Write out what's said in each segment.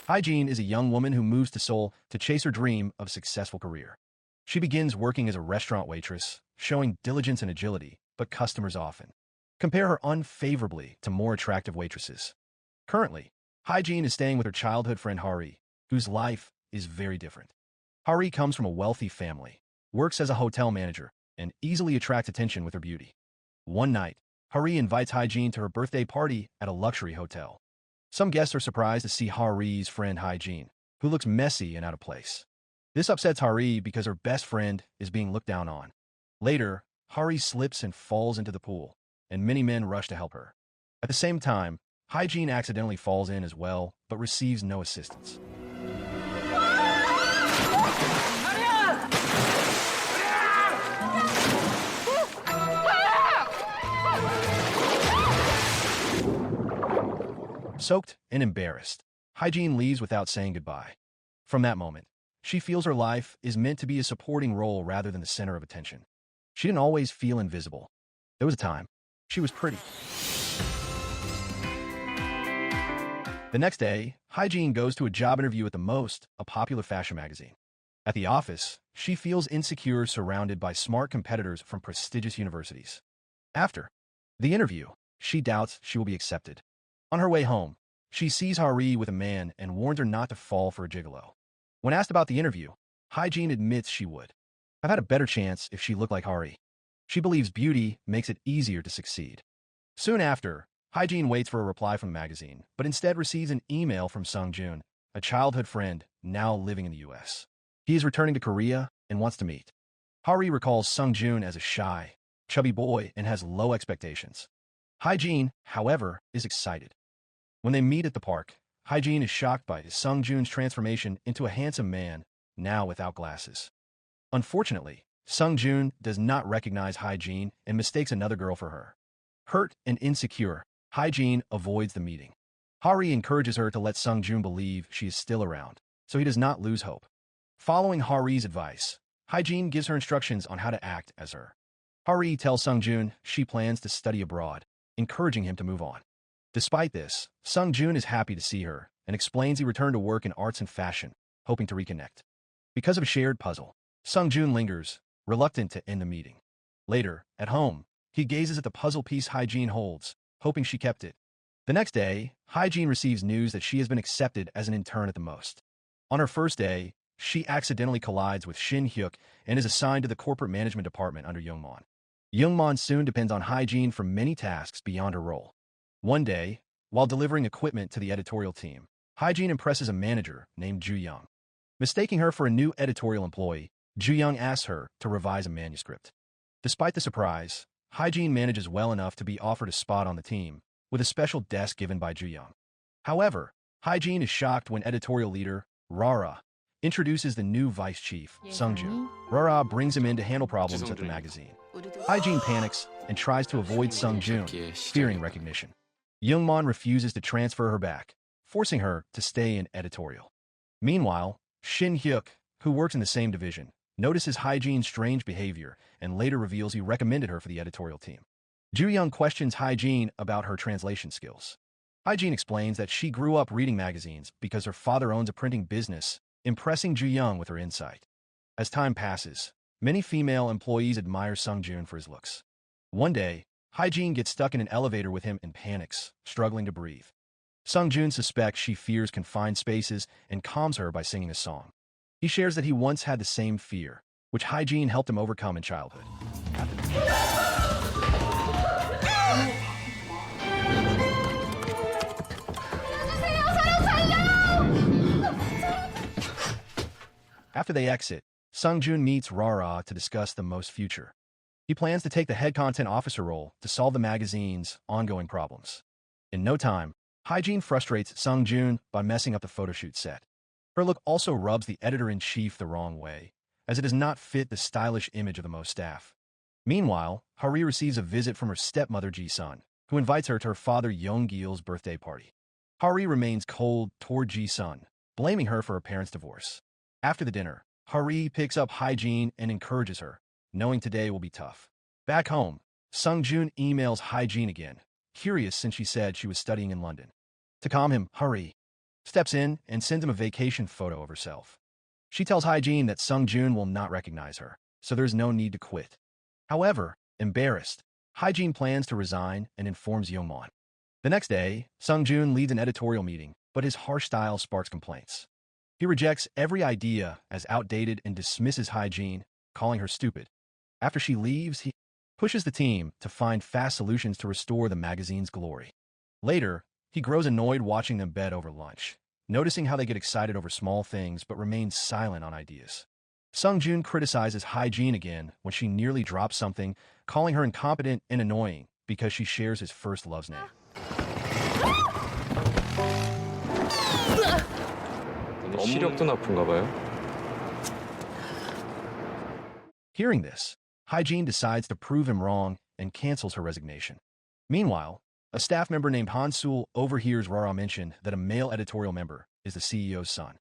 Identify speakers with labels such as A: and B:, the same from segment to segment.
A: Hygiene is a young woman who moves to Seoul to chase her dream of a successful career. She begins working as a restaurant waitress, showing diligence and agility, but customers often compare her unfavorably to more attractive waitresses. Currently, Hygiene is staying with her childhood friend Hari, whose life is very different. Hari comes from a wealthy family, works as a hotel manager, and easily attracts attention with her beauty. One night, Hari invites Hygiene to her birthday party at a luxury hotel. Some guests are surprised to see Hari's friend Hygiene, who looks messy and out of place. This upsets Hari because her best friend is being looked down on. Later, Hari slips and falls into the pool, and many men rush to help her. At the same time, Hygiene accidentally falls in as well, but receives no assistance. Soaked and embarrassed, Hygiene leaves without saying goodbye. From that moment, she feels her life is meant to be a supporting role rather than the center of attention. She didn't always feel invisible. There was a time she was pretty. The next day, Hygiene goes to a job interview at a popular fashion magazine. At the office, she feels insecure surrounded by smart competitors from prestigious universities. After the interview, she doubts she will be accepted. On her way home, she sees Hari with a man and warns her not to fall for a gigolo. When asked about the interview, Hygiene admits she would have had a better chance if she looked like Hari. She believes beauty makes it easier to succeed. Soon after, Hygiene waits for a reply from the magazine, but instead receives an email from Sung-Joon, a childhood friend now living in the US. He is returning to Korea and wants to meet. Hari recalls Sung-Joon as a shy, chubby boy and has low expectations. Hygiene, however, is excited. When they meet at the park, Hygiene is shocked by Sung-Joon's transformation into a handsome man, now without glasses. Unfortunately, Sung-Joon does not recognize Hygiene and mistakes another girl for her. Hurt and insecure, Hygiene avoids the meeting. Hari encourages her to let Sung-Joon believe she is still around, so he does not lose hope. Following Hari's advice, Hygiene gives her instructions on how to act as her. Hari tells Sung-Joon she plans to study abroad, encouraging him to move on. Despite this, Sung-Joon is happy to see her and explains he returned to work in arts and fashion, hoping to reconnect. Because of a shared puzzle, Sung-Joon lingers, reluctant to end the meeting. Later, at home, he gazes at the puzzle piece Hygiene holds, hoping she kept it. The next day, Hygiene receives news that she has been accepted as an intern at the most. On her first day, she accidentally collides with Shin Hyuk and is assigned to the corporate management department under Youngmon. Youngmon soon depends on Hygiene for many tasks beyond her role. One day, while delivering equipment to the editorial team, Hygiene impresses a manager named Ju-young. Mistaking her for a new editorial employee, Ju-young asks her to revise a manuscript. Despite the surprise, Hygiene manages well enough to be offered a spot on the team, with a special desk given by Ju-young. However, Hygiene is shocked when editorial leader, Rara, introduces the new vice chief, Sung-Joon. Rara brings him in to handle problems at the magazine. Hygiene panics and tries to avoid Sung-Joon, fearing recognition. Youngmon refuses to transfer her back, forcing her to stay in editorial. Meanwhile, Shin Hyuk, who works in the same division, notices Hygiene's strange behavior and later reveals he recommended her for the editorial team. Ju-young questions Hygiene about her translation skills. Hygiene explains that she grew up reading magazines because her father owns a printing business, impressing Ju-young with her insight. As time passes, many female employees admire Sung-Joon for his looks. One day, Hygiene gets stuck in an elevator with him and panics, struggling to breathe. Sung-Joon suspects she fears confined spaces and calms her by singing a song. He shares that he once had the same fear, which Hygiene helped him overcome in childhood. After they exit, Sung-Joon meets Rara to discuss the most future. He plans to take the head content officer role to solve the magazine's ongoing problems. In no time, Hygiene frustrates Sung-Joon by messing up the photoshoot set. Her look also rubs the editor-in-chief the wrong way, as it does not fit the stylish image of the most staff. Meanwhile, Hari receives a visit from her stepmother Ji-sun, who invites her to her father Young-gil's birthday party. Hari remains cold toward Ji-sun, blaming her for her parents' divorce. After the dinner, Hari picks up Hygiene and encourages her, knowing today will be tough. Back home, Sung-Joon emails Hygiene again, curious since she said she was studying in London. To calm him, Hari steps in and sends him a vacation photo of herself. She tells Hygiene that Sung-joon will not recognize her, so there's no need to quit. However, embarrassed, Hygiene plans to resign and informs Youngmon. The next day, Sung-joon leads an editorial meeting, but his harsh style sparks complaints. He rejects every idea as outdated and dismisses Hygiene, calling her stupid. After she leaves, he pushes the team to find fast solutions to restore the magazine's glory. Later, he grows annoyed watching them bed over lunch, noticing how they get excited over small things but remain silent on ideas. Sung-joon criticizes Hygiene again when she nearly drops something, calling her incompetent and annoying because she shares his first love's name.
B: 시력도 나쁜가 봐요.
A: Hearing this, Hygiene decides to prove him wrong and cancels her resignation. Meanwhile, a staff member named Han-sul overhears Rara mention that a male editorial member is the CEO's son.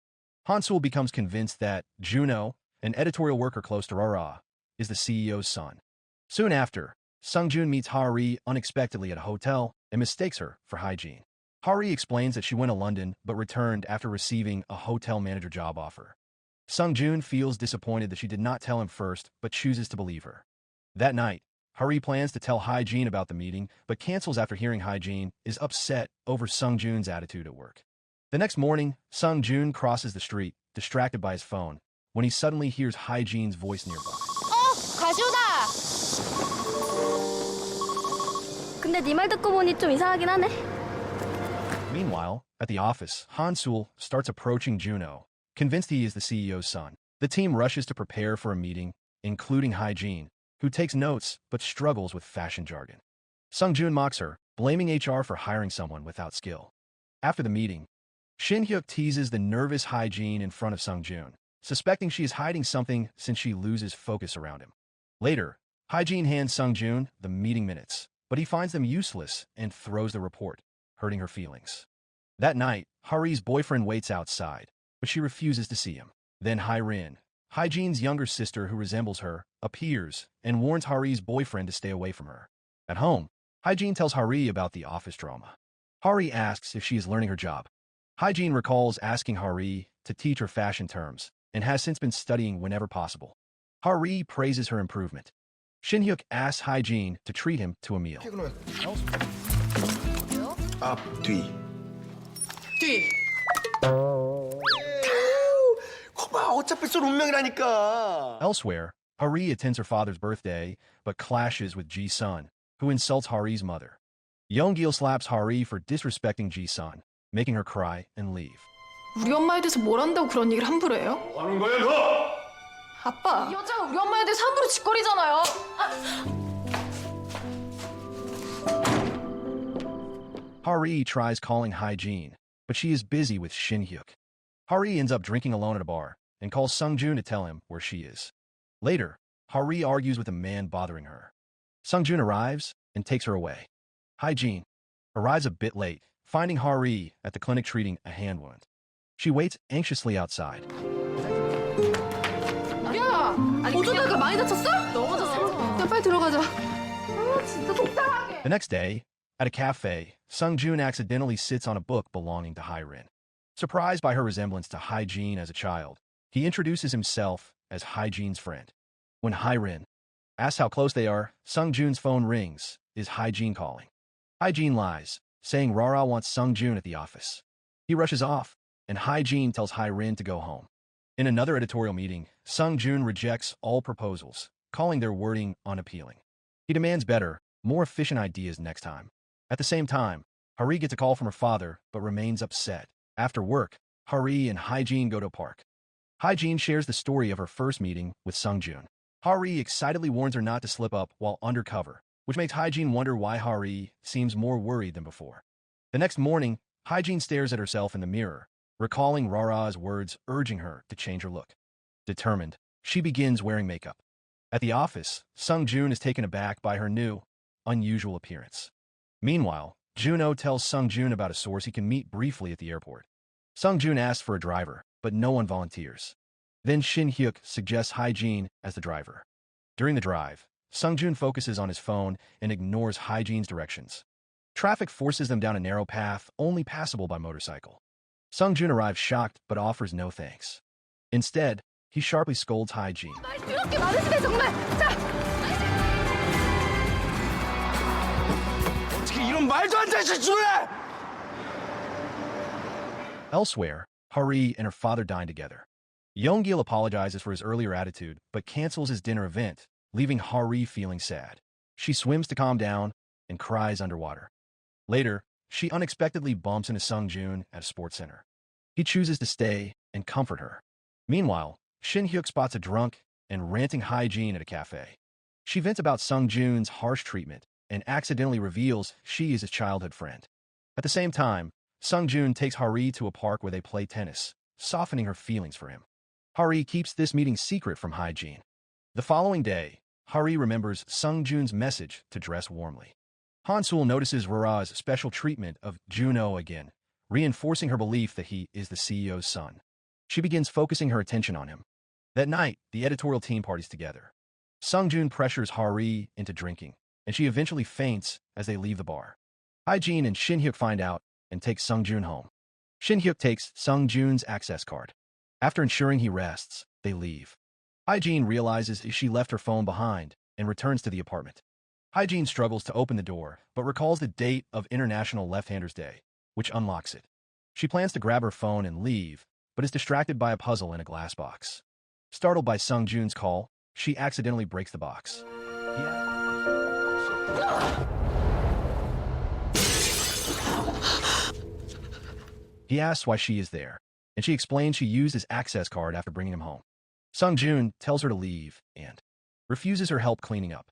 A: Han-sul becomes convinced that Juno, an editorial worker close to Rara, is the CEO's son. Soon after, Sung-joon meets Hari unexpectedly at a hotel and mistakes her for Hygiene. Hari explains that she went to London but returned after receiving a hotel manager job offer. Sung-joon feels disappointed that she did not tell him first but chooses to believe her. That night, Hari plans to tell Hygiene about the meeting but cancels after hearing Hygiene is upset over Sung-joon's attitude at work. The next morning, Sung-joon crosses the street, distracted by his phone, when he suddenly hears Hygiene's voice nearby.
C: 가시오다! 근데 네 말 듣고 보니 좀 이상하긴 하네.
A: Meanwhile, at the office, Han-sul starts approaching Juno, convinced he is the CEO's son. The team rushes to prepare for a meeting, including Hygiene, who takes notes but struggles with fashion jargon. Sung-joon mocks her, blaming HR for hiring someone without skill. After the meeting, Shin-hyuk teases the nervous Hygiene in front of Sung-joon, suspecting she is hiding something since she loses focus around him. Later, Hygiene hands Sung-joon the meeting minutes, but he finds them useless and throws the report, hurting her feelings. That night, Hari's boyfriend waits outside, but she refuses to see him. Then Hyrin, Hygiene's younger sister who resembles her, appears and warns Hari's boyfriend to stay away from her. At home, Hygiene tells Hari about the office drama. Hari asks if she is learning her job. Hygiene recalls asking Hari to teach her fashion terms and has since been studying whenever possible. Hari praises her improvement. Shin-hyuk asks Hygiene to treat him to a meal.
D: 앞, 뒤. 뒤! 거봐, 어차피 쏠 운명이라니까.
A: Elsewhere, Hari attends her father's birthday, but clashes with Ji-sun, who insults Hari's mother. Yeongil slaps Hari for disrespecting Ji-sun, making her cry and leave.
E: 우리 엄마에 대해서 뭘 안다고 그런 얘기를 함부로 해요?
D: 뭐 하는 거야, 너?
E: 아빠, 이 여자가 우리 엄마에 대해서 함부로 짓거리잖아요.
A: Hari tries calling Hygiene, but she is busy with Shin-hyuk. Hari ends up drinking alone at a bar and calls Sung-joon to tell him where she is. Later, Hari argues with a man bothering her. Sung-joon arrives and takes her away. Hygiene arrives a bit late, finding Hari at the clinic treating a hand wound. She waits anxiously outside.
E: 야, 어쩌다가 많이 다쳤어? 넘어졌어. 야, 빨리 들어가자. 아, 진짜 속상하게.
A: The next day, at a cafe, Sung-joon accidentally sits on a book belonging to Hyrin. Surprised by her resemblance to Hygiene as a child, he introduces himself as Hygiene's friend. When Hyrin asks how close they are, Sung-joon's phone rings. Is Hygiene calling? Hygiene lies, saying Rara wants Sung-joon at the office. He rushes off, and Hygiene tells Hyrin to go home. In another editorial meeting, Sung-joon rejects all proposals, calling their wording unappealing. He demands better, more efficient ideas next time. At the same time, Hari gets a call from her father, but remains upset. After work, Hari and Hygiene go to a park. Hygiene shares the story of her first meeting with Sung-joon. Hari excitedly warns her not to slip up while undercover, which makes Hygiene wonder why Hari seems more worried than before. The next morning, Hygiene stares at herself in the mirror, recalling Rara's words urging her to change her look. Determined, she begins wearing makeup. At the office, Sung-joon is taken aback by her new, unusual appearance. Meanwhile, Juno tells Sung-joon about a source he can meet briefly at the airport. Sung-joon asks for a driver, but no one volunteers. Then Shin-hyuk suggests Hygiene as the driver. During the drive, Sung-joon focuses on his phone and ignores Hygiene's directions. Traffic forces them down a narrow path only passable by motorcycle. Sung-jun arrives shocked but offers no thanks. Instead, he sharply scolds Hygiene.
E: 말 더럽게 많으시네 정말. 자,
D: 어떻게 이런 말도 안 되는 실수를 해!
A: Elsewhere, Hari and her father dine together. Yeongil apologizes for his earlier attitude but cancels his dinner event, leaving Hari feeling sad. She swims to calm down and cries underwater. Later, she unexpectedly bumps into Sung-jun at a sports center. He chooses to stay and comfort her. Meanwhile, Shin-hyuk spots a drunk and ranting Hygiene at a cafe. She vents about Sung-jun's harsh treatment and accidentally reveals she is his childhood friend. At the same time, Sung-jun takes Hari to a park where they play tennis, softening her feelings for him. Hari keeps this meeting secret from Hygiene. The following day, Hari remembers Sung-jun's message to dress warmly. Han-sul notices Rara's special treatment of Juno again, reinforcing her belief that he is the CEO's son. She begins focusing her attention on him. That night, the editorial team parties together. Sung-jun pressures Hari into drinking, and she eventually faints as they leave the bar. Hygiene and Shin-hyuk find out and take Sung-jun home. Shin-hyuk takes Sung-jun's access card. After ensuring he rests, they leave. Hygiene realizes she left her phone behind and returns to the apartment. Hygiene struggles to open the door, but recalls the date of International Left-Handers Day, which unlocks it. She plans to grab her phone and leave, but is distracted by a puzzle in a glass box. Startled by Sung-jun's call, she accidentally breaks the box. He asks why she is there, and she explains she used his access card after bringing him home. Sung-jun tells her to leave and refuses her help cleaning up.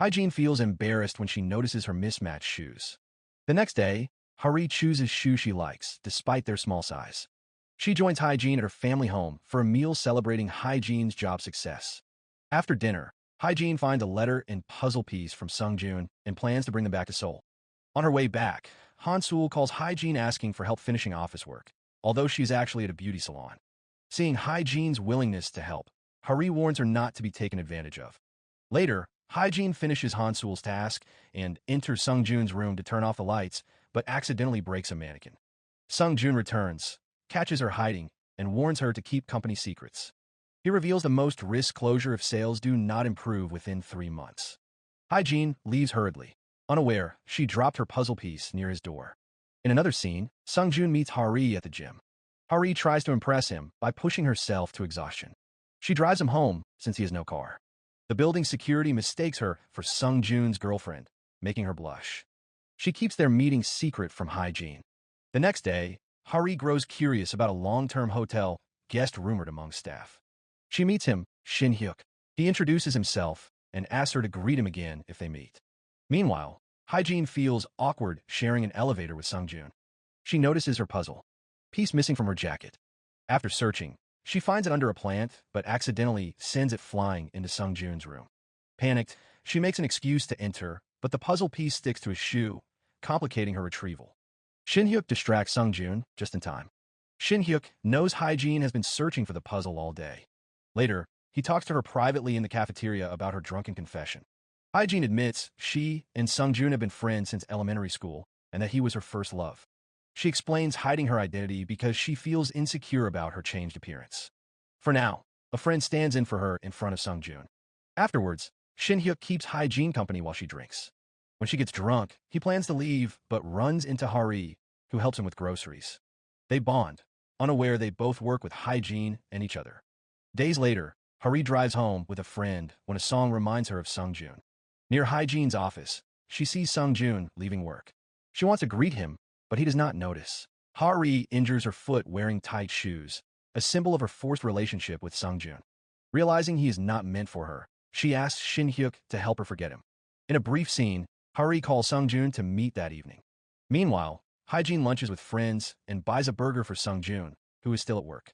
A: Hygiene feels embarrassed when she notices her mismatched shoes. The next day, Hari chooses shoes she likes, despite their small size. She joins Hygiene at her family home for a meal celebrating Hygiene's job success. After dinner, Hygiene finds a letter and puzzle piece from Sung-jun and plans to bring them back to Seoul. On her way back, Han-sul calls Hygiene asking for help finishing office work, although she's actually at a beauty salon. Seeing Hygiene's willingness to help, Hari warns her not to be taken advantage of. Later, Hygiene finishes Han-sul's task and enters Sung-jun's room to turn off the lights, but accidentally breaks a mannequin. Sung-jun returns, catches her hiding, and warns her to keep company secrets. He reveals the most risk closure if sales do not improve within 3 months. Hygiene leaves hurriedly. Unaware, she dropped her puzzle piece near his door. In another scene, Sung-jun meets Hari at the gym. Hari tries to impress him by pushing herself to exhaustion. She drives him home since he has no car. The building's security mistakes her for Sung-jun's girlfriend, making her blush. She keeps their meeting secret from Hygiene. The next day, Hari grows curious about a long-term hotel guest rumored among staff. She meets him, Shin-hyuk. He introduces himself and asks her to greet him again if they meet. Meanwhile, Hygiene feels awkward sharing an elevator with Sung-jun. She notices her puzzle piece missing from her jacket. After searching, she finds it under a plant, but accidentally sends it flying into Sung-jun's room. Panicked, she makes an excuse to enter, but the puzzle piece sticks to his shoe, complicating her retrieval. Shin-hyuk distracts Sung-jun just in time. Shin-hyuk knows Hygiene has been searching for the puzzle all day. Later, he talks to her privately in the cafeteria about her drunken confession. Hygiene admits she and Sung-jun have been friends since elementary school and that he was her first love. She explains hiding her identity because she feels insecure about her changed appearance. For now, a friend stands in for her in front of Sung-jun. Afterwards, Shin-hyuk keeps Hygiene company while she drinks. When she gets drunk, he plans to leave but runs into Hari, who helps him with groceries. They bond, unaware they both work with Hygiene and each other. Days later, Hari drives home with a friend when a song reminds her of Sung-jun. Near Hygiene's office, she sees Sung-jun leaving work. She wants to greet him, but he does not notice. Hari injures her foot wearing tight shoes, a symbol of her forced relationship with Sung-jun. Realizing he is not meant for her, she asks Shin-hyuk to help her forget him. In a brief scene, Hari calls Sung-jun to meet that evening. Meanwhile, Hygiene lunches with friends and buys a burger for Sung-jun, who is still at work.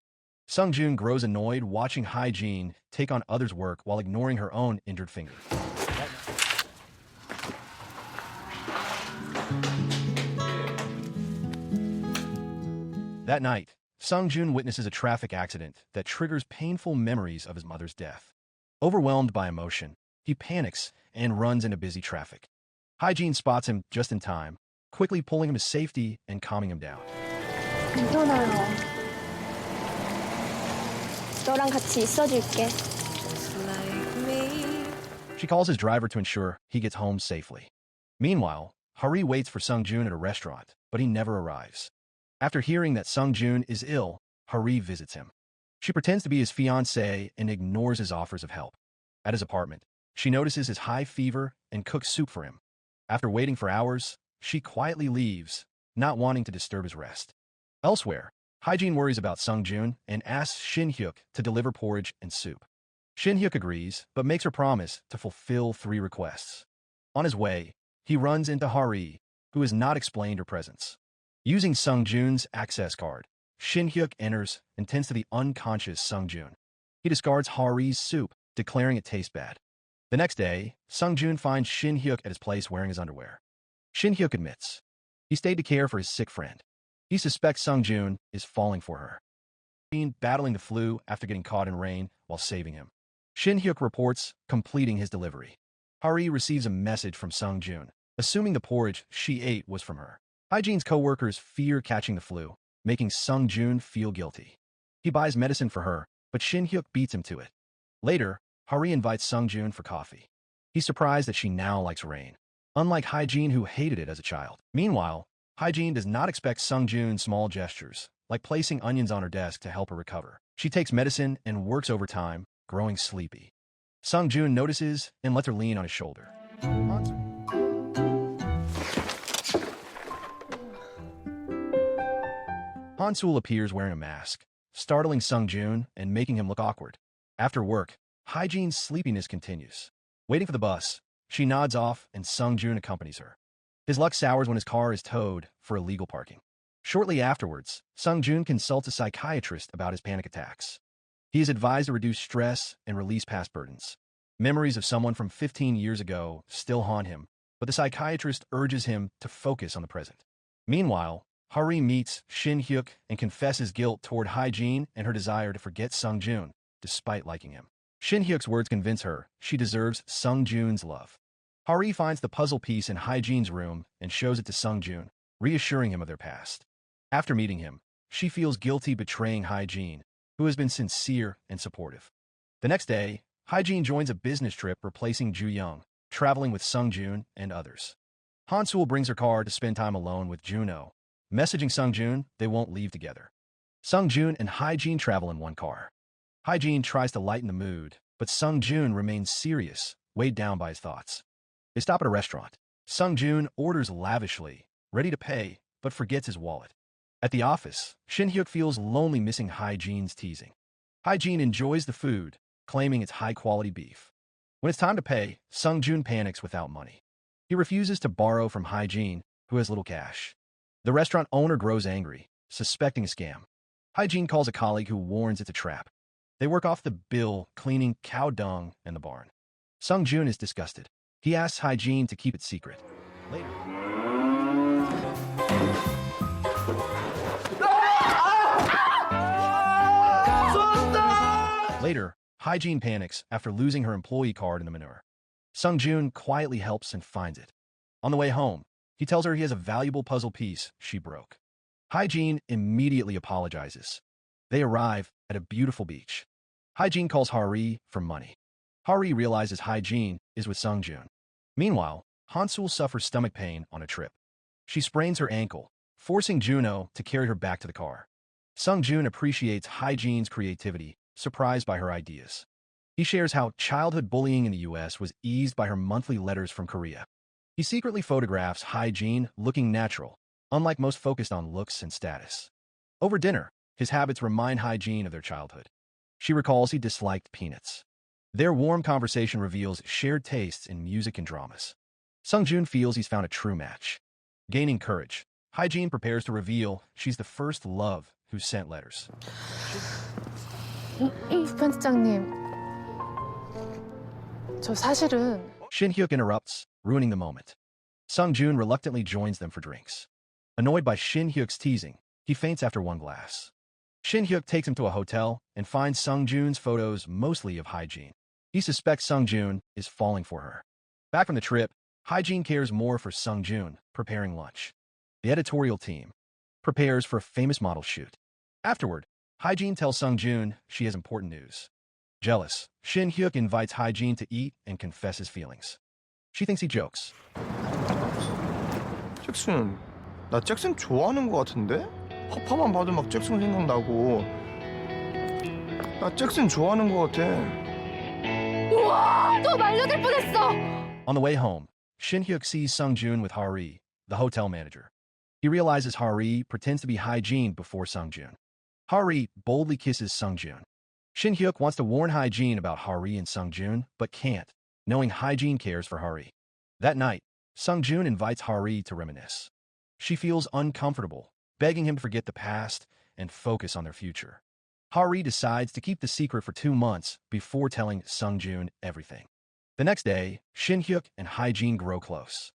A: Sung-jun grows annoyed watching Hygiene take on others' work while ignoring her own injured finger. That night, Sung-jun witnesses a traffic accident that triggers painful memories of his mother's death. Overwhelmed by emotion, he panics and runs into busy traffic. Hygiene spots him just in time, quickly pulling him to safety and calming him down.
C: 괜찮아요. 너랑 같이 있어줄게.
A: She calls his driver to ensure he gets home safely. Meanwhile, Hari waits for Sung-joon at a restaurant, but he never arrives. After hearing that Sung-joon is ill, Hari visits him. She pretends to be his fiancée and ignores his offers of help. At his apartment, she notices his high fever and cooks soup for him. After waiting for hours, she quietly leaves, not wanting to disturb his rest. Elsewhere, Hygiene worries about Sung-joon and asks Shin-hyuk to deliver porridge and soup. Shin-hyuk agrees, but makes her promise to fulfill 3 requests. On his way, he runs into Hari, who has not explained her presence. Using Sung-joon's access card, Shin-hyuk enters and tends to the unconscious Sung-joon. He discards Hari's soup, declaring it tastes bad. The next day, Sung-joon finds Shin-hyuk at his place wearing his underwear. Shin-hyuk admits he stayed to care for his sick friend. He suspects Sung-joon is falling for her, battling the flu after getting caught in rain while saving him. Shin-hyuk reports completing his delivery. Hari receives a message from Sung-joon, assuming the porridge she ate was from her. Hygiene's co-workers fear catching the flu, making Sung-joon feel guilty. He buys medicine for her, but Shin-hyuk beats him to it. Later, Hari invites Sung-joon for coffee. He's surprised that she now likes rain, unlike Hygiene who hated it as a child. Meanwhile, Hygiene does not expect Sung-joon's small gestures, like placing onions on her desk to help her recover. She takes medicine and works overtime, growing sleepy. Sung-joon notices and lets her lean on his shoulder. Han-sul appears wearing a mask, startling Sung-joon and making him look awkward. After work, Hygiene's sleepiness continues. Waiting for the bus, she nods off and Sung-joon accompanies her. His luck sours when his car is towed for illegal parking. Shortly afterwards, Sung-joon consults a psychiatrist about his panic attacks. He is advised to reduce stress and release past burdens. Memories of someone from 15 years ago still haunt him, but the psychiatrist urges him to focus on the present. Meanwhile, Hari meets Shin-hyuk and confesses guilt toward Hygiene and her desire to forget Sung-joon, despite liking him. Shin-hyuk's words convince her she deserves Sung-joon's love. Hari finds the puzzle piece in Hygiene's room and shows it to Sung-joon, reassuring him of their past. After meeting him, she feels guilty betraying Hygiene, who has been sincere and supportive. The next day, Hygiene joins a business trip replacing Ju-young, traveling with Sung-joon and others. Han-sul brings her car to spend time alone with Juno, messaging Sung-joon they won't leave together. Sung-joon and Hygiene travel in one car. Hygiene tries to lighten the mood, but Sung-joon remains serious, weighed down by his thoughts. They stop at a restaurant. Sung-joon orders lavishly, ready to pay, but forgets his wallet. At the office, Shin-hyuk feels lonely missing Hygiene's teasing. Hygiene enjoys the food, claiming it's high-quality beef. When it's time to pay, Sung-joon panics without money. He refuses to borrow from Hygiene, who has little cash. The restaurant owner grows angry, suspecting a scam. Hygiene calls a colleague who warns it's a trap. They work off the bill cleaning cow dung in the barn. Sung-joon is disgusted. He asks Hygiene to keep it secret. Later, Hygiene panics after losing her employee card in the manure. Sung-joon quietly helps and finds it. On the way home, he tells her he has a valuable puzzle piece she broke. Hygiene immediately apologizes. They arrive at a beautiful beach. Hygiene calls Hari for money. Hari realizes Hygiene is with Sung-joon. Meanwhile, Han-sul suffers stomach pain on a trip. She sprains her ankle, forcing Juno to carry her back to the car. Sung-joon appreciates Hygiene's creativity, surprised by her ideas. He shares how childhood bullying in the US was eased by her monthly letters from Korea. He secretly photographs Hygiene looking natural, unlike most focused on looks and status. Over dinner, his habits remind Hygiene of their childhood. She recalls he disliked peanuts. Their warm conversation reveals shared tastes in music and dramas. Sung-joon feels he's found a true match. Gaining courage, Hygiene prepares to reveal she's the first love who sent letters.
E: 편집장님, 저 사실은
A: Shin-hyuk interrupts, ruining the moment. Sung-joon reluctantly joins them for drinks. Annoyed by Shin-hyuk's teasing, he faints after one glass. Shin-hyuk takes him to a hotel and finds Sung-joon's photos mostly of Hygiene. He suspects Sung-joon is falling for her. Back from the trip, Hygiene cares more for Sung-joon, preparing lunch. The editorial team, prepares for a famous model shoot. Afterward, Hygiene tells Sung-joon she has important news. Jealous, Shin-hyuk invites Hygiene to eat and confess his feelings. She thinks he jokes.
D: 잭슨, 나 잭슨 좋아하는 거 같은데? 파파만 봐도 막 잭슨 생각나고. 나 잭슨 좋아하는 거 같아.
E: 우와, 또 말려들 뻔했어.
A: On the way home, Shin-hyuk sees Sung-joon with Hari, the hotel manager. He realizes Hari pretends to be Hygiene before Sung-joon. Hari boldly kisses Sung-joon. Shin-hyuk wants to warn Hygiene about Hari and Sung-joon, but can't, knowing Hygiene cares for Hari. That night, Sung-joon invites Hari to reminisce. She feels uncomfortable, begging him to forget the past and focus on their future. Hari decides to keep the secret for 2 months before telling Sung-joon everything. The next day, Shin-hyuk and Hygiene grow close.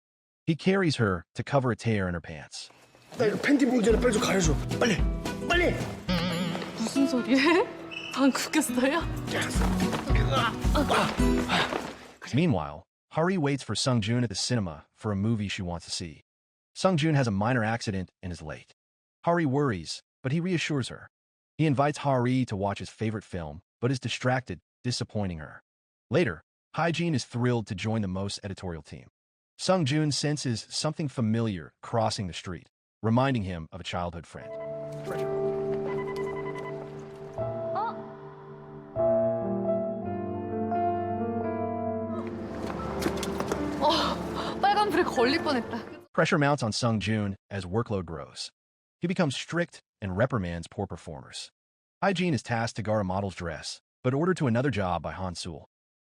A: He carries her to cover a tear in her pants.
D: 나 이거 팬티 보기 전에 빨리 좀 가려줘. 빨리, 빨리.
E: 무슨 소리해? 방구 꼈어요?
A: Meanwhile, Hari waits for Sung-joon at the cinema for a movie she wants to see. Sung-joon has a minor accident and is late. Hari worries, but he reassures her. He invites Hari to watch his favorite film, but is distracted, disappointing her. Later, Hygiene is thrilled to join the MOS editorial team. Sung-joon senses something familiar crossing the street, reminding him of a childhood friend.
E: 빨간 불에 걸릴 뻔했다.
A: Pressure mounts on Sung-joon as workload grows. He becomes strict and reprimands poor performers. Hygiene is tasked to guard a model's dress, but ordered to another job by Han-sul.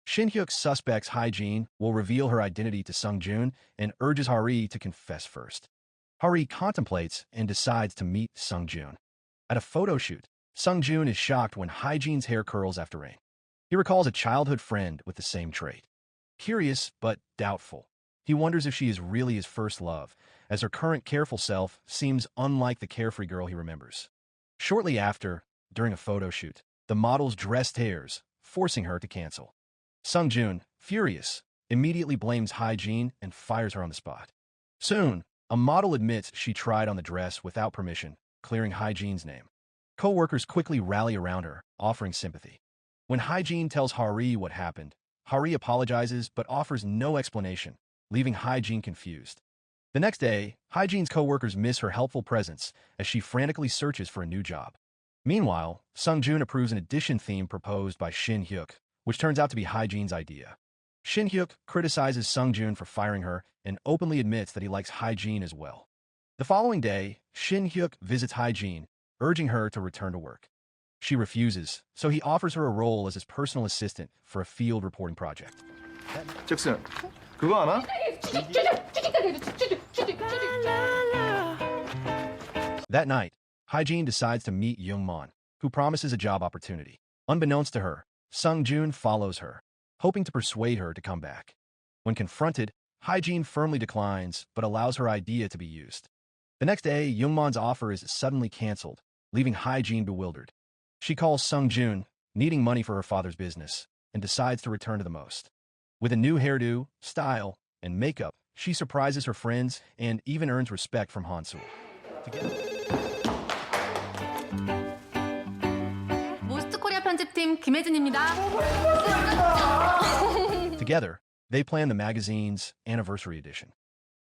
A: Shin-hyuk suspects Hygiene will reveal her identity to Sung-joon and urges Hari to confess first. Hari contemplates and decides to meet Sung-joon. At a photo shoot, Sung-joon is shocked when Hygiene's hair curls after rain. He recalls a childhood friend with the same trait. Curious but doubtful, he wonders if she is really his first love, as her current careful self seems unlike the carefree girl he remembers. Shortly after, during a photo shoot, the model's dress tears, forcing her to cancel. Sung-joon, furious, immediately blames Hygiene and fires her on the spot. Soon, a model admits she tried on the dress without permission, clearing Hygiene's name. Co-workers quickly rally around her, offering sympathy. When Hygiene tells Hari what happened, Hari apologizes but offers no explanation, leaving Hygiene confused. The next day, Hygiene's co-workers miss her helpful presence as she frantically searches for a new job. Meanwhile, Sung-joon approves an addition theme proposed by Shin-hyuk, which turns out to be Hygiene's idea. Shin-hyuk criticizes Sung-joon for firing her and openly admits that he likes Hygiene as well. The following day, Shin-hyuk visits Hygiene, urging her to return to work. She refuses, so he offers her a role as his personal assistant for a field reporting project.
D: 잭슨, 그거 아나?
A: That night, Hygiene decides to meet Young-mon, who promises a job opportunity. Unbeknownst to her, Sung-joon follows her, hoping to persuade her to come back. When confronted, Hygiene firmly declines but allows her idea to be used. The next day, Young-mon's offer is suddenly canceled, leaving Hygiene bewildered. She calls Sung-joon, needing money for her father's business, and decides to return to the MOS. With a new hairdo, style, and makeup, she surprises her friends and even earns respect from Han-sul.
E: 모스트 코리아 편집팀 김혜진입니다.
A: Together, they plan the magazine's anniversary edition.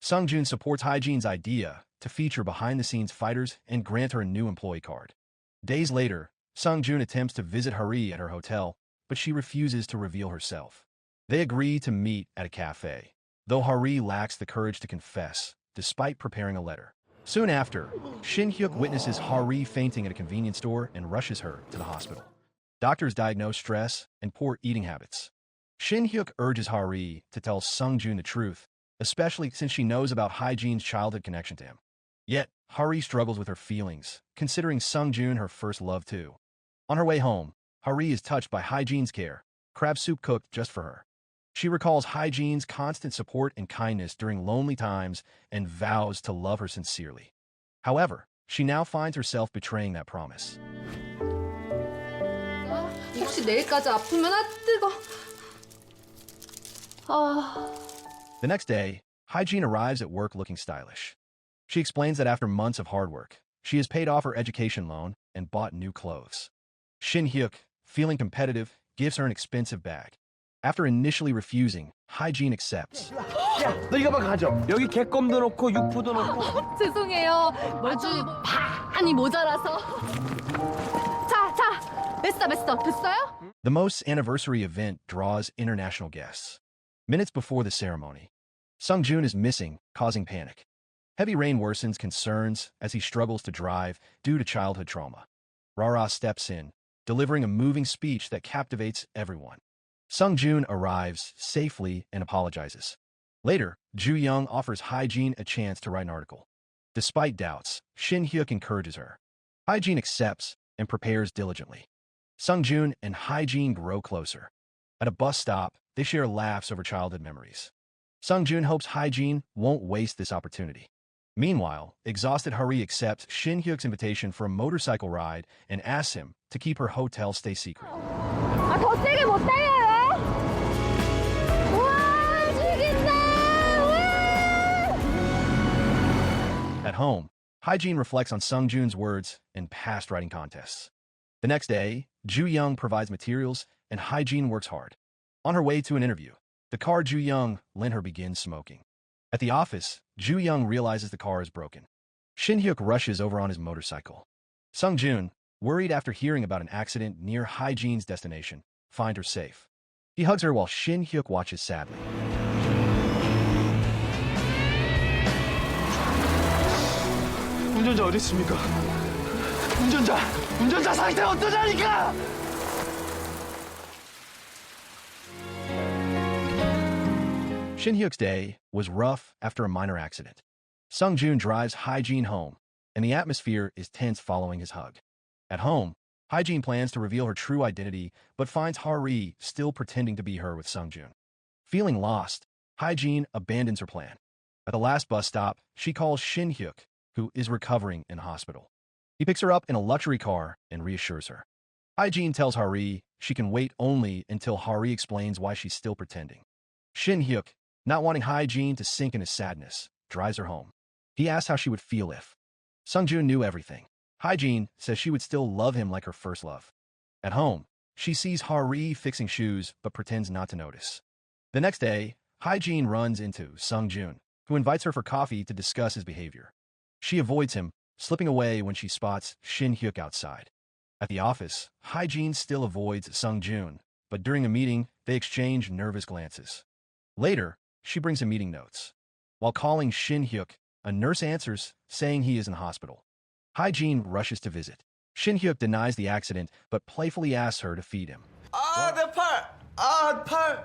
A: Sung-joon supports Hygiene's idea to feature behind-the-scenes fighters and grant her a new employee card. Days later, Sung-joon attempts to visit Hari at her hotel, but she refuses to reveal herself. They agree to meet at a cafe, though Hari lacks the courage to confess, despite preparing a letter. Soon after, Shin-hyuk witnesses Hari fainting at a convenience store and rushes her to the hospital. Doctors diagnose stress and poor eating habits. Shin-hyuk urges Hari to tell Sung-joon the truth, especially since she knows about Hygiene's childhood connection to him. Yet, Hari struggles with her feelings, considering Sung-joon her first love too. On her way home, Hari is touched by Hygiene's care, crab soup cooked just for her. She recalls Hygiene's constant support and kindness during lonely times and vows to love her sincerely. However, she now finds herself betraying that promise.
E: 혹시 내일까지 아프면 뜨거.
A: The next day, Hygiene arrives at work looking stylish. She explains that after months of hard work, She has paid off her education loan and bought new clothes. Shin Hyuk, feeling competitive, gives her an expensive bag. After initially refusing, Hygiene accepts.
F: 너 이거 봐 가져. 여기 개껌도 넣고 육포도 넣고.
E: 죄송해요. 아주 많이 모자라서. 자, 됐어요?
A: The Most's anniversary event draws international guests. Minutes before the ceremony, Sung-joon is missing, causing panic. Heavy rain worsens concerns as he struggles to drive due to childhood trauma. Rara steps in, delivering a moving speech that captivates everyone. Sung-joon arrives safely and apologizes. Later, Ju-young offers Hygiene a chance to write an article. Despite doubts, Shin Hyuk encourages her. Hygiene accepts and prepares diligently. Sung-joon and Hygiene grow closer. At a bus stop, they share laughs over childhood memories. Sung-joon hopes Hygiene won't waste this opportunity. Meanwhile, exhausted Hari accepts Shin Hyuk's invitation for a motorcycle ride and asks him to keep her hotel stay secret.
C: 더 세게 못 달려요? 우와, 죽인다! 우와!
A: At home, Hygiene reflects on Sung-joon's words and past writing contests. The next day, Ju-young provides materials and Hygiene works hard. On her way to an interview, the car Ju-young lent her begins smoking. At the office, Ju-young realizes the car is broken. Shin Hyuk rushes over on his motorcycle. Sung-joon, worried after hearing about an accident near Hygiene's destination, finds her safe. He hugs her while Shin Hyuk watches sadly.
D: 운전자 어디 있습니까? 운전자 상태 어떠냐니까!
A: Shin Hyuk's day was rough after a minor accident. Sung-joon drives Hygiene home, and the atmosphere is tense following his hug. At home, Hygiene plans to reveal her true identity, but finds Hari still pretending to be her with Sung-joon. Feeling lost, Hygiene abandons her plan. At the last bus stop, she calls Shin Hyuk, who is recovering in hospital. He picks her up in a luxury car and reassures her. Hygiene tells Hari she can wait only until Hari explains why she's still pretending. Shin Hyuk, not wanting Hygiene to sink in his sadness, drives her home. He asks how she would feel if. Sung-joon knew everything. Hygiene says she would still love him like her first love. At home, she sees Hari fixing shoes but pretends not to notice. The next day, Hygiene runs into Sung-joon, who invites her for coffee to discuss his behavior. She avoids him, slipping away when she spots Shin Hyuk outside. At the office, Hygiene still avoids Sung-joon, but during a meeting, they exchange nervous glances. Later, she brings him meeting notes. While calling Shin Hyuk, a nurse answers, saying he is in hospital. Hygiene rushes to visit. Shin Hyuk denies the accident, but playfully asks her to feed him.
D: 내 팔! 팔!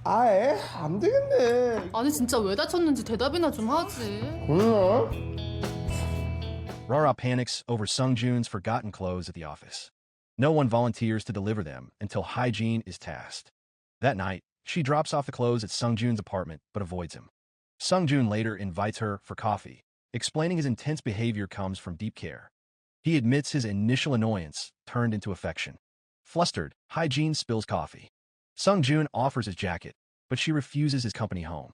D: 안 되겠네.
E: 아니 진짜 왜 다쳤는지 대답이나 좀 하지.
A: Rara panics over Sung-joon's forgotten clothes at the office. No one volunteers to deliver them until Hygiene is tasked. That night, she drops off the clothes at Sung-joon's apartment but avoids him. Sung-joon later invites her for coffee, explaining his intense behavior comes from deep care. He admits his initial annoyance turned into affection. Flustered, Hygiene spills coffee. Sung-joon offers his jacket, but she refuses his company home.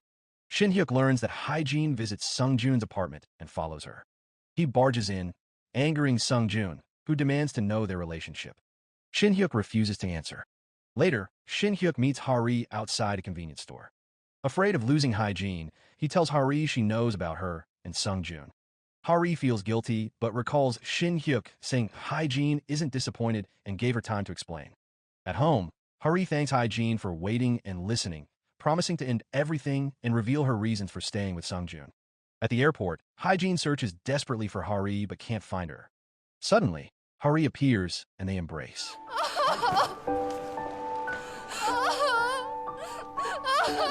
A: Shin Hyuk learns that Hygiene visits Sung-joon's apartment and follows her. He barges in, angering Sung-joon, who demands to know their relationship. Shin Hyuk refuses to answer. Later, Shin Hyuk meets Hari outside a convenience store. Afraid of losing Hygiene, he tells Hari she knows about her and Sung-joon. Hari feels guilty, but recalls Shin Hyuk saying Hygiene isn't disappointed and gave her time to explain. At home, Hari thanks Hygiene for waiting and listening, promising to end everything and reveal her reasons for staying with Sung-joon. At the airport, Hygiene searches desperately for Hari but can't find her. Suddenly, Hari appears and they embrace.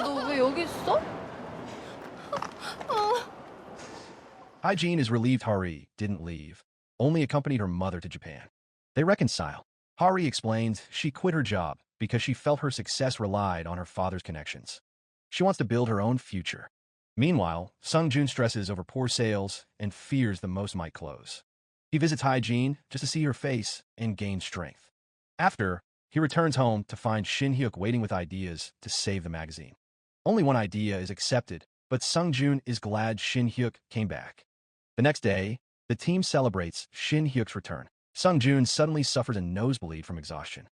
E: 너 왜 여기 있어?
A: Hygiene is relieved Hari didn't leave, only accompanied her mother to Japan. They reconcile. Hari explains she quit her job because she felt her success relied on her father's connections. She wants to build her own future. Meanwhile, Sung-joon stresses over poor sales and fears the most might close. He visits Hygiene just to see her face and gain strength. After, he returns home to find Shin Hyuk waiting with ideas to save the magazine. Only one idea is accepted, but Sung-joon is glad Shin Hyuk came back. The next day, The team celebrates Shin Hyuk's return. Sung-joon suddenly suffers a nosebleed from exhaustion.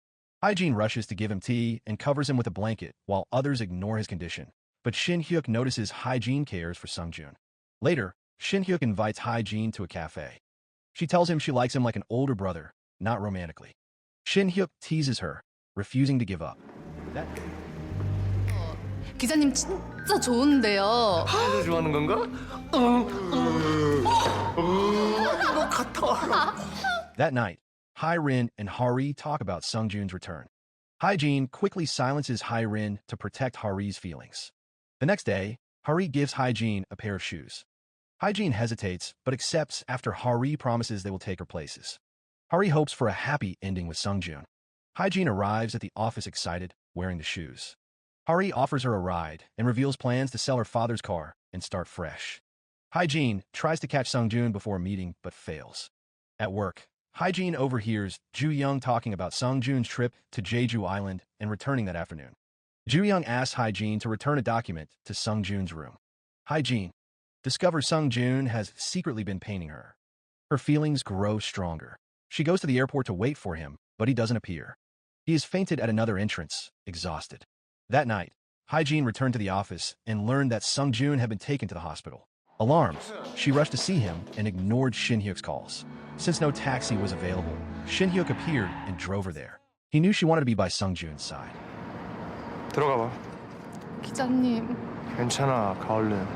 A: Hygiene rushes to give him tea and covers him with a blanket while others ignore his condition. But Shin Hyuk notices Hygiene cares for Sung-joon. Later, Shin Hyuk invites Hygiene to a cafe. She tells him she likes him like an older brother, not romantically. Shin Hyuk teases her, refusing to give up. That
E: 기자님 진짜 좋은데요.
D: 너 좋아하는 건가? 너 같아.
A: That night, Hyrin and Hari talk about Sung-joon's return. Hygiene quickly silences Hyrin to protect Hari's feelings. The next day, Hari gives Hygiene a pair of shoes. Hygiene hesitates, but accepts after Hari promises they will take her places. Hari hopes for a happy ending with Sung-joon. Hygiene arrives at the office excited, wearing the shoes. Hari offers her a ride and reveals plans to sell her father's car and start fresh. Hygiene tries to catch Sung-joon before a meeting, but fails. At work, Hygiene overhears Ju-young talking about Sung-joon's trip to Jeju Island and returning that afternoon. Ju-young asks Hygiene to return a document to Sung-joon's room. Hygiene discovers Sung-joon has secretly been painting her. Her feelings grow stronger. She goes to the airport to wait for him, but he doesn't appear. He is fainted at another entrance, exhausted. That night, Hygiene returned to the office and learned that Sung-joon had been taken to the hospital. Alarmed, she rushed to see him and ignored Shin Hyuk's calls. Since no taxi was available, Shin Hyuk appeared and drove her there. He knew she wanted to be by Sung-joon's side.
D: 들어가 봐.
E: 기자님.
D: 괜찮아, 가 얼른.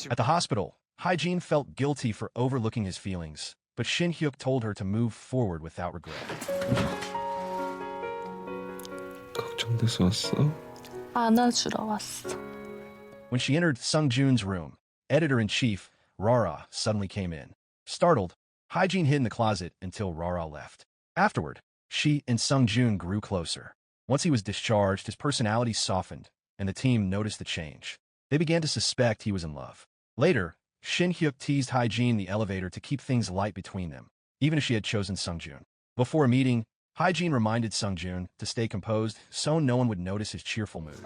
A: At the hospital, Hygiene felt guilty for overlooking his feelings, but Shin Hyuk told her to move forward without regret.
B: 걱정돼서 왔어?
E: 안아주러 왔어.
A: When she entered Sung-joon's room, editor-in-chief Rara suddenly came in. Startled, Hygiene hid in the closet until Rara left. Afterward, she and Sung-joon grew closer. Once he was discharged, his personality softened, and the team noticed the change. They began to suspect he was in love. Later, Shin Hyuk teased Hygiene in the elevator to keep things light between them, even if she had chosen Sung-joon. Before a meeting, Hygiene reminded Sung-joon to stay composed so no one would notice his cheerful mood.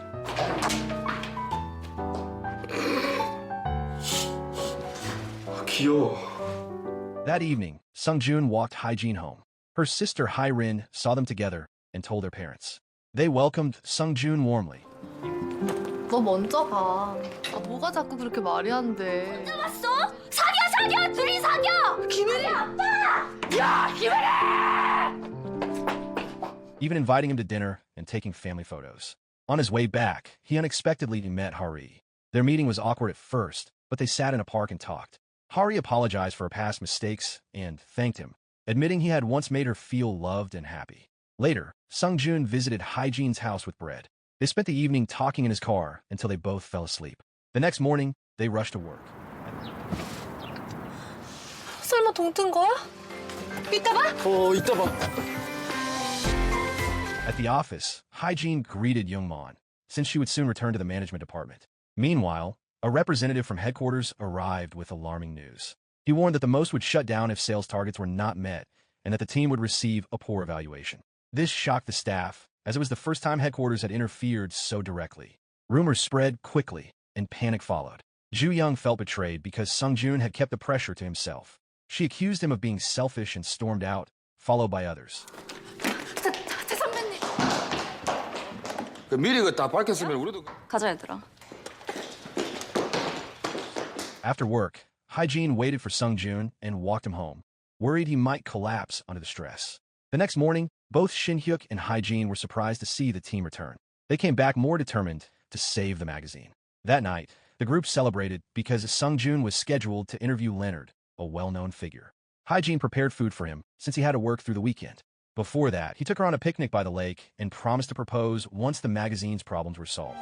B: 귀여워.
A: That evening, Sung-joon walked Hygiene home. Her sister Hyrin saw them together and told their parents. They welcomed Sung-joon warmly.
E: 너 먼저 가. 뭐가 자꾸 그렇게 말이 안 돼.
C: 왔어? 사겨 둘이 사겨.
E: 기분이
C: 아파.
E: 야, 기분이!
A: Even inviting him to dinner and taking family photos. On his way back, he unexpectedly met Hari. Their meeting was awkward at first, but they sat in a park and talked. Hari apologized for her past mistakes and thanked him, admitting he had once made her feel loved and happy. Later, Sung-joon visited Hygiene's house with bread. They spent the evening talking in his car until they both fell asleep. The next morning, they rushed to work.
E: 설마 동튼 거야? 이따 봐.
B: 이따 봐.
A: At the office, Hygiene greeted Youngmon, since she would soon return to the management department. Meanwhile, a representative from headquarters arrived with alarming news. He warned that the most would shut down if sales targets were not met, and that the team would receive a poor evaluation. This shocked the staff, as it was the first time headquarters had interfered so directly. Rumors spread quickly, and panic followed. Ju-young felt betrayed because Sung-joon had kept the pressure to himself. She accused him of being selfish and stormed out, followed by others.
E: 대 선배님.
B: 미리 그거 다 밝혔으면 우리도.
E: 가자 얘들아.
A: After work, Hygiene waited for Sung-joon and walked him home, worried he might collapse under the stress. The next morning, both Shin Hyuk and Hygiene were surprised to see the team return. They came back more determined to save the magazine. That night, the group celebrated because Sung-joon was scheduled to interview Leonard, a well-known figure. Hygiene prepared food for him since he had to work through the weekend. Before that, he took her on a picnic by the lake and promised to propose once the magazine's problems were solved.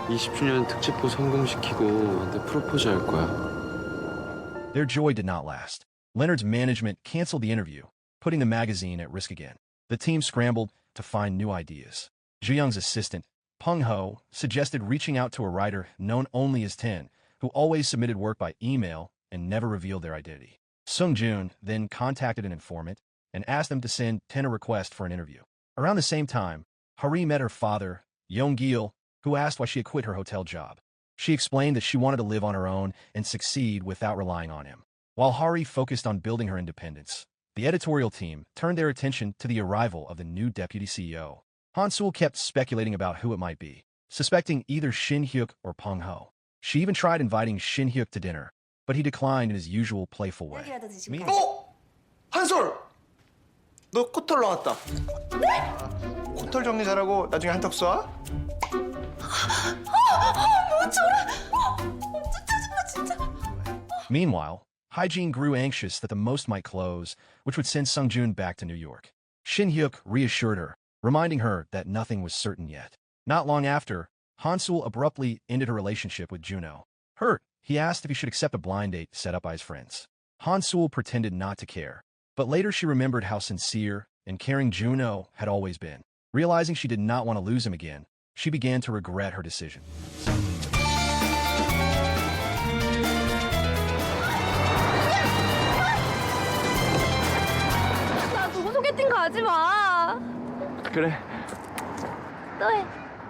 B: 20주년 특집도 성공시키고 너한테 프로포즈 할 거야.
A: Their joy did not last. Leonard's management canceled the interview, putting the magazine at risk again. The team scrambled to find new ideas. Ju-young's assistant, Pung Ho, suggested reaching out to a writer known only as Tin, who always submitted work by email and never revealed their identity. Sung-joon then contacted an informant and asked them to send Tin a request for an interview. Around the same time, Hari met her father, Yong-gil, who asked why she had quit her hotel job. She explained that she wanted to live on her own and succeed without relying on him. While Hari focused on building her independence, the editorial team turned their attention to the arrival of the new deputy CEO. Han-sul kept speculating about who it might be, suspecting either Shin-hyuk or Peng-ho. She even tried inviting Shin-hyuk to dinner, but he declined in his usual playful way.
D: 한솔! 너 코털 나왔다. 네? 코털 정리 잘하고 나중에 한턱 쏴?
A: Meanwhile, Hygiene grew anxious that the most might close, which would send Sung-joon back to New York. Shin-hyuk reassured her, reminding her that nothing was certain yet. Not long after, Han-sul abruptly ended her relationship with Juno. Hurt, he asked if he should accept a blind date set up by his friends. Han-sul pretended not to care, but later she remembered how sincere and caring Juno had always been. Realizing she did not want to lose him again, she began to regret her decision.
C: 나 누구 소개팅 가지 마.
F: 그래.
C: 또 해.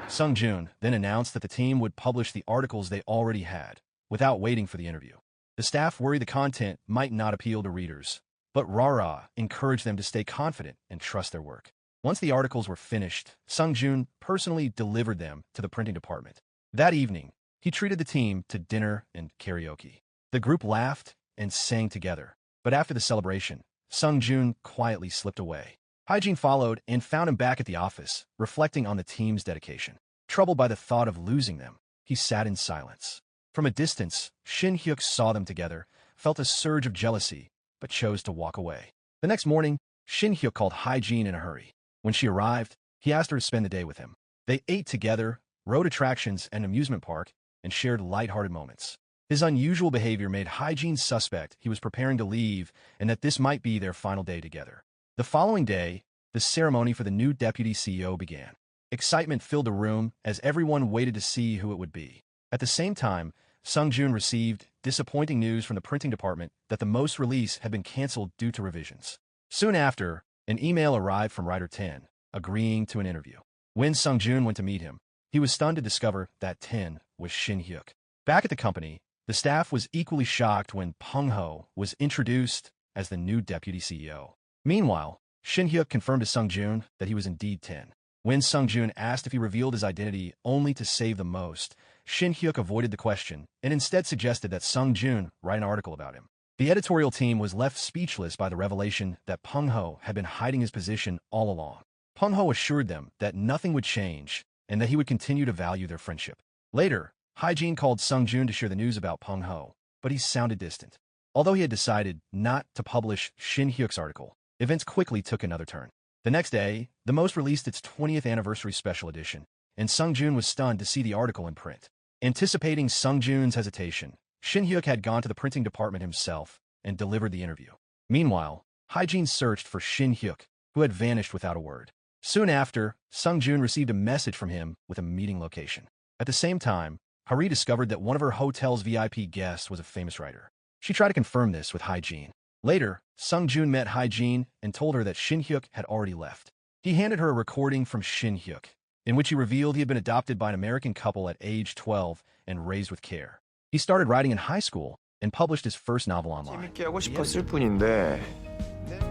A: Sung-joon then announced that the team would publish the articles they already had, without waiting for the interview. The staff worried the content might not appeal to readers, but Rara encouraged them to stay confident and trust their work. Once the articles were finished, Sung-joon personally delivered them to the printing department. That evening, he treated the team to dinner and karaoke. The group laughed and sang together, but after the celebration, Sung-joon quietly slipped away. Hygiene followed and found him back at the office, reflecting on the team's dedication. Troubled by the thought of losing them, he sat in silence. From a distance, Shin-hyuk saw them together, felt a surge of jealousy, but chose to walk away. The next morning, Shin-hyuk called Hygiene in a hurry. When she arrived, he asked her to spend the day with him. They ate together, rode attractions at an amusement park, and shared lighthearted moments. His unusual behavior made Hygiene suspect he was preparing to leave and that this might be their final day together. The following day, the ceremony for the new deputy CEO began. Excitement filled the room as everyone waited to see who it would be. At the same time, Sung-joon received disappointing news from the printing department that the most release had been canceled due to revisions. Soon after, an email arrived from writer 10, agreeing to an interview. When Sung-joon went to meet him, he was stunned to discover that 10 was Shin-hyuk. Back at the company, the staff was equally shocked when Peng-ho was introduced as the new deputy CEO. Meanwhile, Shin-hyuk confirmed to Sung-joon that he was indeed 10. When Sung-joon asked if he revealed his identity only to save the most, Shin-hyuk avoided the question and instead suggested that Sung-joon write an article about him. The editorial team was left speechless by the revelation that Peng-ho had been hiding his position all along. Peng-ho assured them that nothing would change and that he would continue to value their friendship. Later, Hygiene called Sung-joon to share the news about Peng-ho, but he sounded distant. Although he had decided not to publish Shin-hyuk's article, events quickly took another turn. The next day, The Most released its 20th anniversary special edition, and Sung-joon was stunned to see the article in print. Anticipating Sung-joon's hesitation, Shin-hyuk had gone to the printing department himself and delivered the interview. Meanwhile, Hygiene searched for Shin-hyuk, who had vanished without a word. Soon after, Sung-joon received a message from him with a meeting location. At the same time, Hari discovered that one of her hotel's VIP guests was a famous writer. She tried to confirm this with Hygiene. Later, Sung-joon met Hygiene and told her that Shin-hyuk had already left. He handed her a recording from Shin-hyuk, in which he revealed he had been adopted by an American couple at age 12 and raised with care. He started writing in high school and published his first novel online.
D: 재밌게 하고 싶었을 뿐인데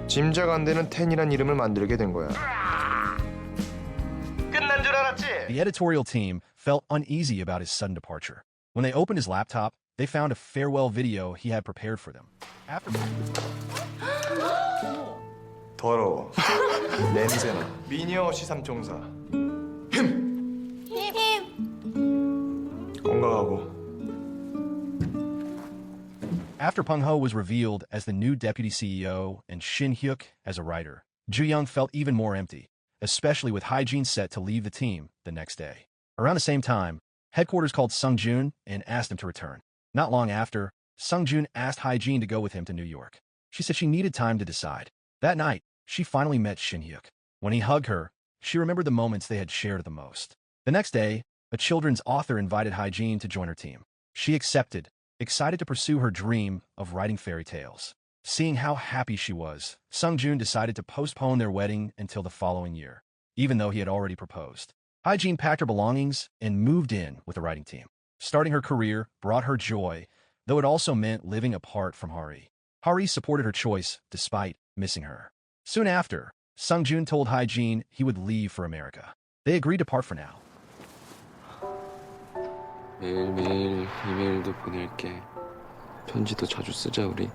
D: 짐작 안 되는 텐이란 이름을 만들게 된 거야. 끝난 줄 알았지?
A: The editorial team felt uneasy about his sudden departure. When they opened his laptop, they found a farewell video he had prepared for them. After
D: 더러워. 냄새나. 미녀 시삼총사. 건강하고.
A: After Peng-ho was revealed as the new deputy CEO and Shin-hyuk as a writer, Ju-young felt even more empty, especially with Hygiene set to leave the team the next day. Around the same time, headquarters called Sung-joon and asked him to return. Not long after, Sung-joon asked Hygiene to go with him to New York. She said she needed time to decide. That night, she finally met Shin-hyuk. When he hugged her, she remembered the moments they had shared the most. The next day, a children's author invited Hygiene to join her team. She accepted, excited to pursue her dream of writing fairy tales. Seeing how happy she was, Sung-joon decided to postpone their wedding until the following year, even though he had already proposed. Hygiene packed her belongings and moved in with the writing team. Starting her career brought her joy, though it also meant living apart from Hari. Hari supported her choice despite missing her. Soon after, Sungjun told Hygiene he would leave for America. They agreed to part for now.
B: 매일매일 이메일도 보낼게. 편지도 자주 쓰자 우리.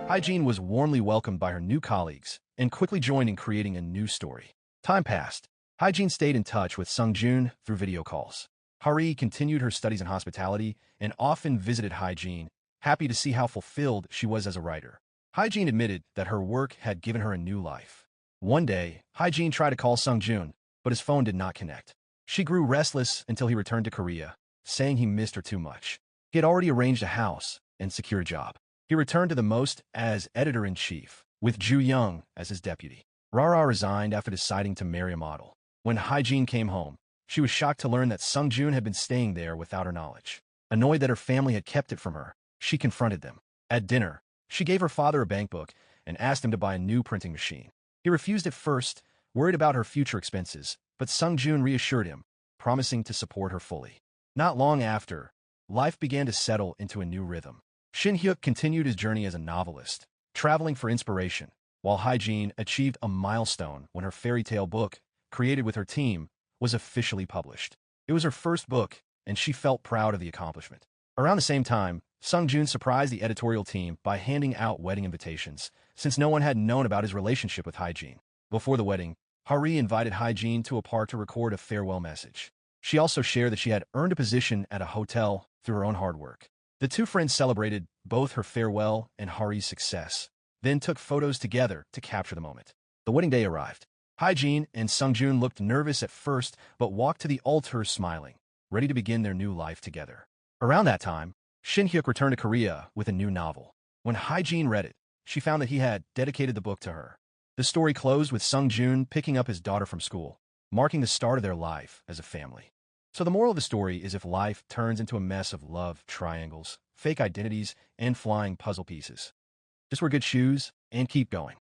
A: Hygiene was warmly welcomed by her new colleagues and quickly joined in creating a new story. Time passed. Hygiene stayed in touch with Sungjun through video calls. Hari continued her studies in hospitality and often visited Hygiene, happy to see how fulfilled she was as a writer. Hygiene admitted that her work had given her a new life. One day, Hygiene tried to call Sungjun, but his phone did not connect. She grew restless until he returned to Korea, saying he missed her too much. He had already arranged a house and secured a job. He returned to the Most as editor-in-chief, with Ju Young as his deputy. Rara resigned after deciding to marry a model. When Hygiene came home, she was shocked to learn that Sungjun had been staying there without her knowledge. Annoyed that her family had kept it from her, she confronted them. At dinner, she gave her father a bank book and asked him to buy a new printing machine. He refused at first, worried about her future expenses, but Sungjun reassured him, promising to support her fully. Not long after, life began to settle into a new rhythm. Shin Hyuk continued his journey as a novelist, traveling for inspiration, while Hygiene achieved a milestone when her fairy tale book, created with her team, was officially published. It was her first book, and she felt proud of the accomplishment. Around the same time, Sungjun surprised the editorial team by handing out wedding invitations, since no one had known about his relationship with Hygiene. Before the wedding, Hari invited Hygiene to a park to record a farewell message. She also shared that she had earned a position at a hotel through her own hard work. The two friends celebrated both her farewell and Hari's success, then took photos together to capture the moment. The wedding day arrived. Hygiene and Sungjun looked nervous at first, but walked to the altar smiling, ready to begin their new life together. Around that time, Shin Hyuk returned to Korea with a new novel. When Hygiene read it, she found that he had dedicated the book to her. The story closed with Sungjun picking up his daughter from school, marking the start of their life as a family. So the moral of the story is if life turns into a mess of love triangles, fake identities, and flying puzzle pieces, just wear good shoes and keep going.